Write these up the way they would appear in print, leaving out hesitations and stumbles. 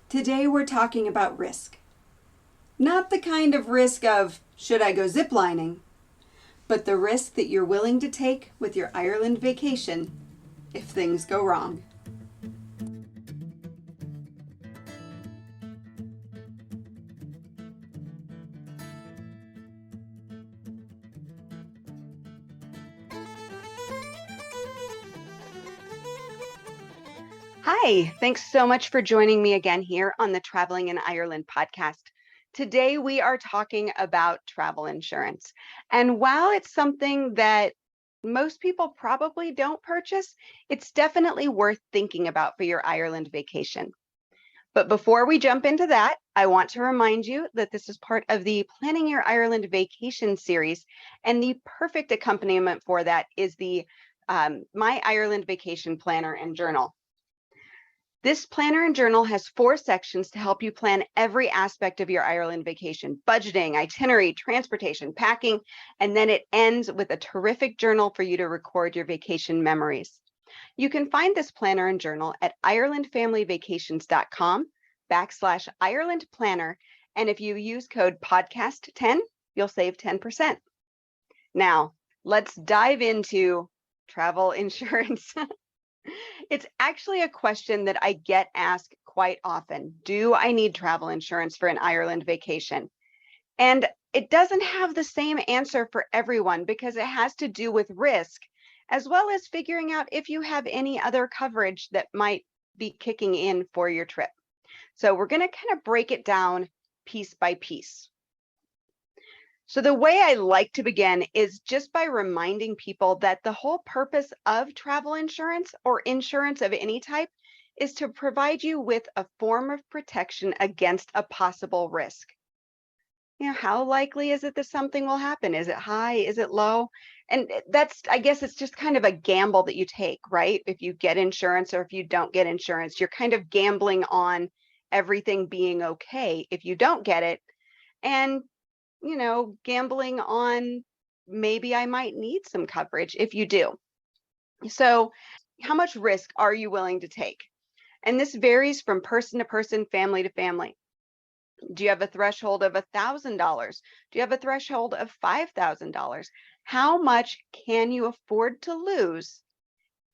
Today we're talking about risk. Not the kind of risk of, should I go ziplining, but the risk that you're willing to take with your Ireland vacation if things go wrong. Hi, thanks so much for joining me again here on the Traveling in Ireland podcast. Today we are talking about travel insurance. And while it's something that most people probably don't purchase, it's definitely worth thinking about for your Ireland vacation. But before we jump into that, I want to remind you that this is part of the Planning Your Ireland Vacation series, and the perfect accompaniment for that is the My Ireland Vacation Planner and Journal. This planner and journal has 4 sections to help you plan every aspect of your Ireland vacation: budgeting, itinerary, transportation, packing, and then it ends with a terrific journal for you to record your vacation memories. You can find this planner and journal at irelandfamilyvacations.com/Ireland Planner. And if you use code podcast10, you'll save 10%. Now, let's dive into travel insurance. It's actually a question that I get asked quite often. Do I need travel insurance for an Ireland vacation? And it doesn't have the same answer for everyone because it has to do with risk, as well as figuring out if you have any other coverage that might be kicking in for your trip. So we're going to kind of break it down piece by piece. So the way I like to begin is just by reminding people that the whole purpose of travel insurance or insurance of any type is to provide you with a form of protection against a possible risk. How likely is it that something will happen? Is it high? Is it low? And I guess it's just kind of a gamble that you take, right? If you get insurance or if you don't get insurance, you're kind of gambling on everything being okay if you don't get it. And gambling on maybe I might need some coverage if you do. So, how much risk are you willing to take? And this varies from person to person, family to family. Do you have a threshold of $1,000? Do you have a threshold of $5,000? How much can you afford to lose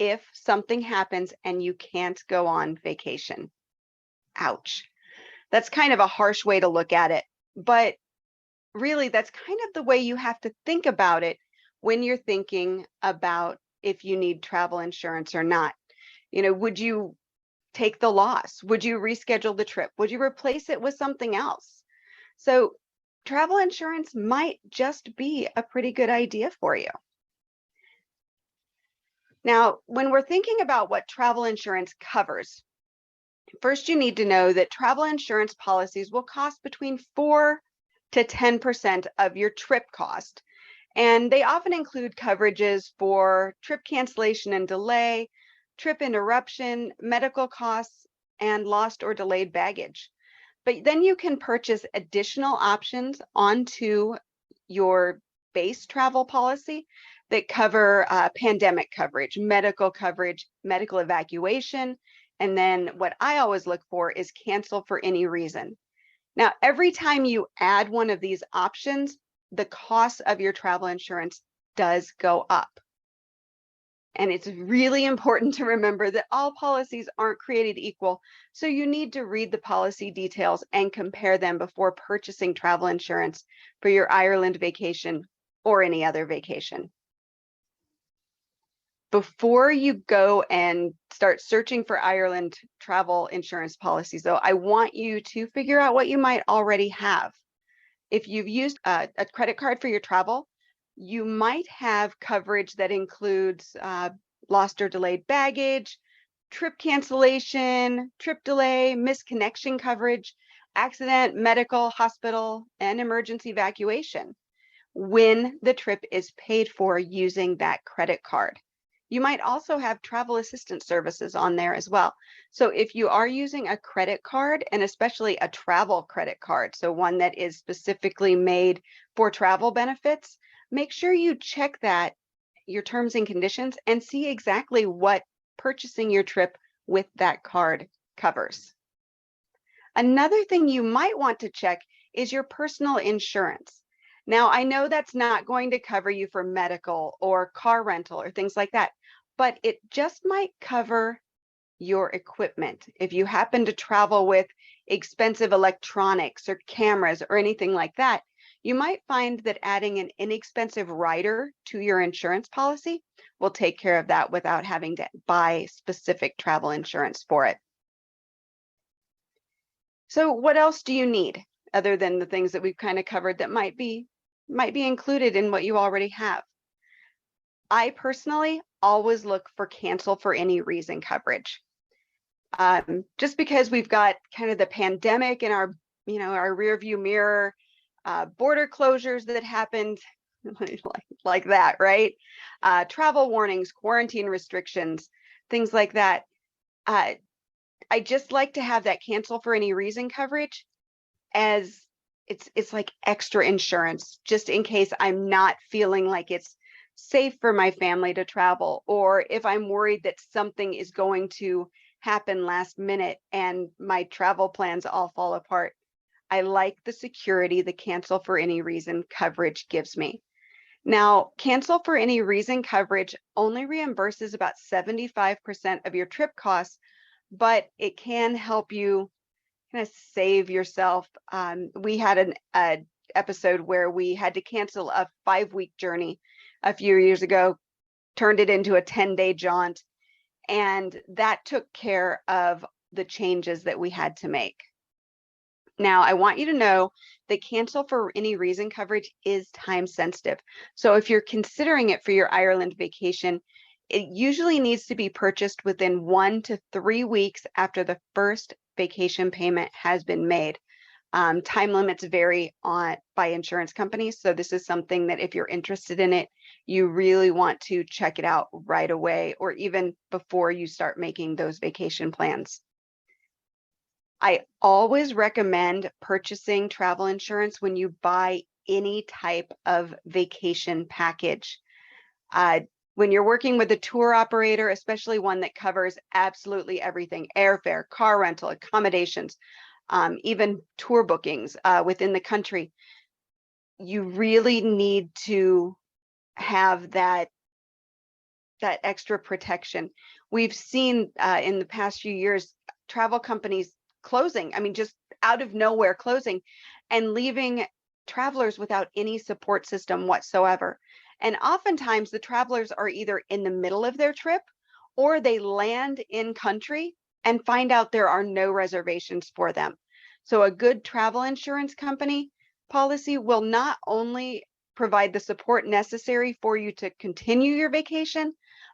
if something happens and you can't go on vacation? Ouch. That's kind of a harsh way to look at it, but really that's kind of the way you have to think about it when you're thinking about if you need travel insurance or not. Would you take the loss? Would you reschedule the trip? Would you replace it with something else? So travel insurance might just be a pretty good idea for you. Now, when we're thinking about what travel insurance covers, first you need to know that travel insurance policies will cost between 4 to 10% of your trip cost. And they often include coverages for trip cancellation and delay, trip interruption, medical costs, and lost or delayed baggage. But then you can purchase additional options onto your base travel policy that cover pandemic coverage, medical evacuation, and then what I always look for is cancel for any reason. Now, every time you add one of these options, the cost of your travel insurance does go up. And it's really important to remember that all policies aren't created equal, so you need to read the policy details and compare them before purchasing travel insurance for your Ireland vacation or any other vacation. Before you go and start searching for Ireland travel insurance policies, though, I want you to figure out what you might already have. If you've used a credit card for your travel, you might have coverage that includes lost or delayed baggage, trip cancellation, trip delay, missed connection coverage, accident, medical, hospital, and emergency evacuation when the trip is paid for using that credit card. You might also have travel assistance services on there as well. So if you are using a credit card, and especially a travel credit card, so one that is specifically made for travel benefits, make sure you check your terms and conditions, and see exactly what purchasing your trip with that card covers. Another thing you might want to check is your personal insurance. Now, I know that's not going to cover you for medical or car rental or things like that, but it just might cover your equipment. If you happen to travel with expensive electronics or cameras or anything like that, you might find that adding an inexpensive rider to your insurance policy will take care of that without having to buy specific travel insurance for it. So what else do you need other than the things that we've kind of covered that might be included in what you already have? I personally always look for cancel for any reason coverage. Just because we've got kind of the pandemic in our, our rear view mirror, border closures that happened like that, right? Travel warnings, quarantine restrictions, things like that. I just like to have that cancel for any reason coverage as it's like extra insurance, just in case I'm not feeling like it's safe for my family to travel, or if I'm worried that something is going to happen last minute and my travel plans all fall apart. I like the security the cancel for any reason coverage gives me. Now, cancel for any reason coverage only reimburses about 75% of your trip costs, but it can help you kind of save yourself. We had an episode where we had to cancel a 5-week journey a few years ago, turned it into a 10-day jaunt, and that took care of the changes that we had to make. Now, I want you to know that cancel for any reason coverage is time sensitive. So if you're considering it for your Ireland vacation, it usually needs to be purchased within 1 to 3 weeks after the first vacation payment has been made. Time limits vary by insurance companies. So this is something that if you're interested in it, you really want to check it out right away, or even before you start making those vacation plans. I always recommend purchasing travel insurance when you buy any type of vacation package. When you're working with a tour operator, especially one that covers absolutely everything, airfare, car rental, accommodations, even tour bookings within the country, you really need to have that extra protection. We've seen in the past few years, travel companies closing, just out of nowhere closing and leaving travelers without any support system whatsoever. And oftentimes the travelers are either in the middle of their trip or they land in country and find out there are no reservations for them. So a good travel insurance company policy will not only provide the support necessary for you to continue your vacation,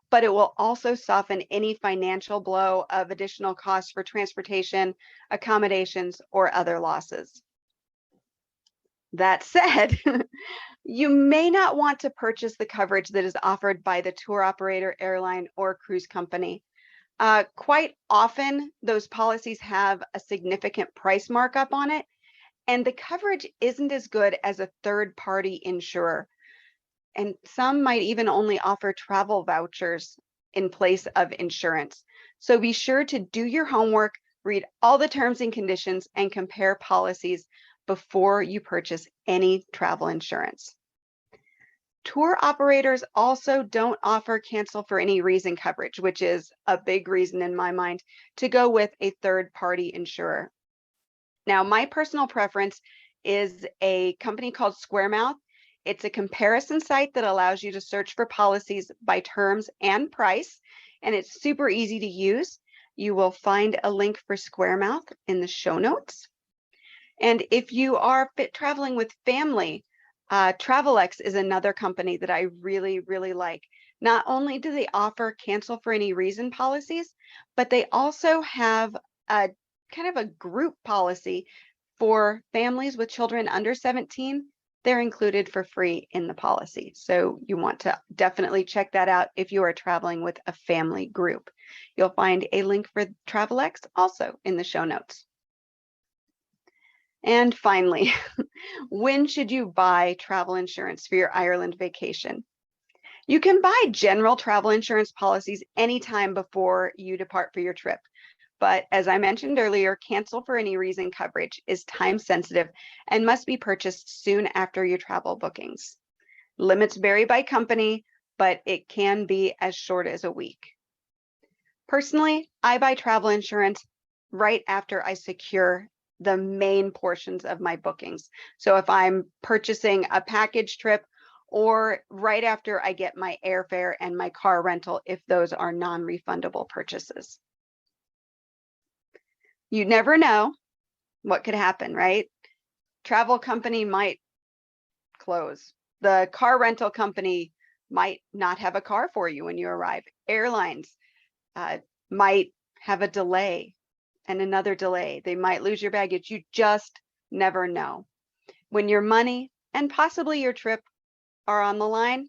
but it will also soften any financial blow of additional costs for transportation, accommodations, or other losses. That said, you may not want to purchase the coverage that is offered by the tour operator, airline, or cruise company. Quite often, those policies have a significant price markup on it, and the coverage isn't as good as a third-party insurer. And some might even only offer travel vouchers in place of insurance. So be sure to do your homework, read all the terms and conditions, and compare policies before you purchase any travel insurance. Tour operators also don't offer cancel for any reason coverage, which is a big reason in my mind to go with a third-party insurer. Now, my personal preference is a company called SquareMouth. It's a comparison site that allows you to search for policies by terms and price, and it's super easy to use. You will find a link for SquareMouth in the show notes. And if you are traveling with family, Travelex is another company that I really, really like. Not only do they offer cancel for any reason policies, but they also have a kind of a group policy for families with children under 17. They're included for free in the policy. So you want to definitely check that out if you are traveling with a family group. You'll find a link for Travelex also in the show notes. And finally, when should you buy travel insurance for your Ireland vacation? You can buy general travel insurance policies anytime before you depart for your trip. But as I mentioned earlier, cancel for any reason coverage is time sensitive and must be purchased soon after your travel bookings. Limits vary by company, but it can be as short as a week. Personally, I buy travel insurance right after I secure the main portions of my bookings. So if I'm purchasing a package trip, or right after I get my airfare and my car rental, if those are non-refundable purchases. You never know what could happen, right? Travel company might close. The car rental company might not have a car for you when you arrive. Airlines might have a delay and another delay. They might lose your baggage. You just never know. When your money and possibly your trip are on the line,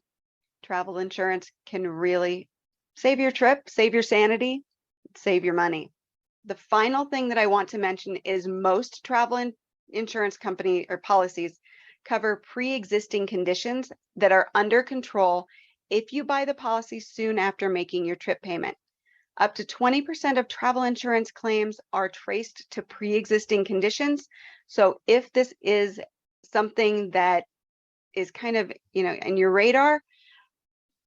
travel insurance can really save your trip, save your sanity, save your money. The final thing that I want to mention is most travel insurance company or policies cover pre-existing conditions that are under control if you buy the policy soon after making your trip payment. Up to 20% of travel insurance claims are traced to pre-existing conditions. So if this is something that is kind of, in your radar,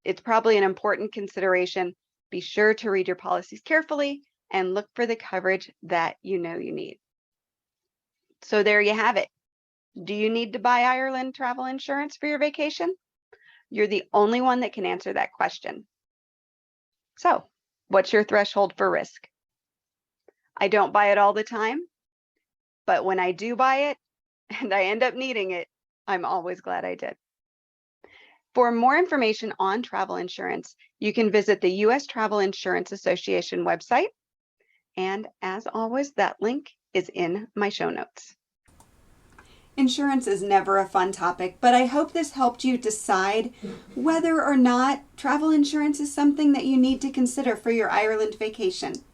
it's probably an important consideration. Be sure to read your policies carefully and look for the coverage that you know you need. So there you have it. Do you need to buy Ireland travel insurance for your vacation? You're the only one that can answer that question. So, what's your threshold for risk? I don't buy it all the time, but when I do buy it and I end up needing it, I'm always glad I did. For more information on travel insurance, you can visit the U.S. Travel Insurance Association website. And as always, that link is in my show notes. Insurance is never a fun topic, but I hope this helped you decide whether or not travel insurance is something that you need to consider for your Ireland vacation.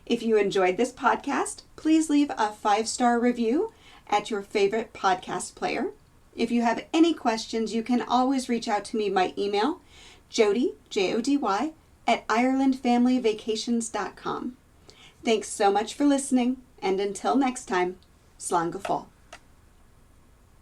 If you enjoyed this podcast, please leave a 5-star review at your favorite podcast player. If you have any questions, you can always reach out to me by email, Jody, Jody, at IrelandFamilyVacations.com. Thanks so much for listening, and until next time, Slán go fóill.